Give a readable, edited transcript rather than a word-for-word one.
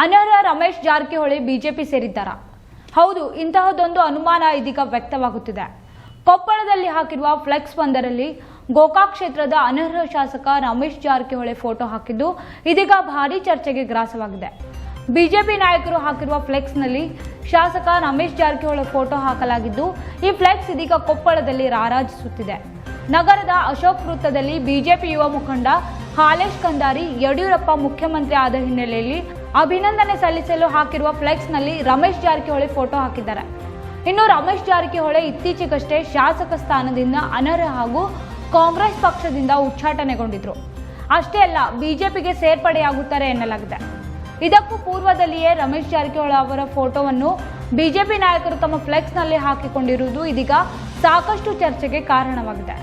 ಅನರ್ಹ ರಮೇಶ್ ಜಾರಕಿಹೊಳಿ ಬಿಜೆಪಿ ಸೇರಿದ್ದಾರಾ? ಹೌದು, ಇಂತಹದೊಂದು ಅನುಮಾನ ಇದೀಗ ವ್ಯಕ್ತವಾಗುತ್ತಿದೆ. ಕೊಪ್ಪಳದಲ್ಲಿ ಹಾಕಿರುವ ಫ್ಲೆಕ್ಸ್ ಒಂದರಲ್ಲಿ ಗೋಕಾಕ್ ಕ್ಷೇತ್ರದ ಅನರ್ಹ ಶಾಸಕ ರಮೇಶ್ ಜಾರಕಿಹೊಳಿ ಫೋಟೋ ಹಾಕಿದ್ದು ಇದೀಗ ಭಾರೀ ಚರ್ಚೆಗೆ ಗ್ರಾಸವಾಗಿದೆ. ಬಿಜೆಪಿ ನಾಯಕರು ಹಾಕಿರುವ ಫ್ಲೆಕ್ಸ್ನಲ್ಲಿ ಶಾಸಕ ರಮೇಶ್ ಜಾರಕಿಹೊಳಿ ಫೋಟೋ ಹಾಕಲಾಗಿದ್ದು, ಈ ಫ್ಲೆಕ್ಸ್ ಇದೀಗ ಕೊಪ್ಪಳದಲ್ಲಿ ರಾರಾಜಿಸುತ್ತಿದೆ. ನಗರದ ಅಶೋಕ್ ವೃತ್ತದಲ್ಲಿ ಬಿಜೆಪಿ ಯುವ ಮುಖಂಡ ಹಾಲೇಶ್ ಕಂದಾರಿ ಯಡಿಯೂರಪ್ಪ ಮುಖ್ಯಮಂತ್ರಿ ಆದ ಹಿನ್ನೆಲೆಯಲ್ಲಿ ಅಭಿನಂದನೆ ಸಲ್ಲಿಸಲು ಹಾಕಿರುವ ಫ್ಲೆಕ್ಸ್ನಲ್ಲಿ ರಮೇಶ್ ಜಾರಕಿಹೊಳಿ ಫೋಟೋ ಹಾಕಿದ್ದಾರೆ. ಇನ್ನು ರಮೇಶ್ ಜಾರಕಿಹೊಳಿ ಇತ್ತೀಚೆಗಷ್ಟೇ ಶಾಸಕ ಸ್ಥಾನದಿಂದ ಅನರ್ಹ ಹಾಗೂ ಕಾಂಗ್ರೆಸ್ ಪಕ್ಷದಿಂದ ಉಚ್ಚಾಟನೆಗೊಂಡಿದ್ರು. ಅಷ್ಟೇ ಅಲ್ಲ, ಬಿಜೆಪಿಗೆ ಸೇರ್ಪಡೆಯಾಗುತ್ತಾರೆ ಎನ್ನಲಾಗಿದೆ. ಇದಕ್ಕೂ ಪೂರ್ವದಲ್ಲಿಯೇ ರಮೇಶ್ ಜಾರಕಿಹೊಳಿ ಅವರ ಫೋಟೋವನ್ನು ಬಿಜೆಪಿ ನಾಯಕರು ತಮ್ಮ ಫ್ಲೆಕ್ಸ್ನಲ್ಲಿ ಹಾಕಿಕೊಂಡಿರುವುದು ಇದೀಗ ಸಾಕಷ್ಟು ಚರ್ಚೆಗೆ ಕಾರಣವಾಗಿದೆ.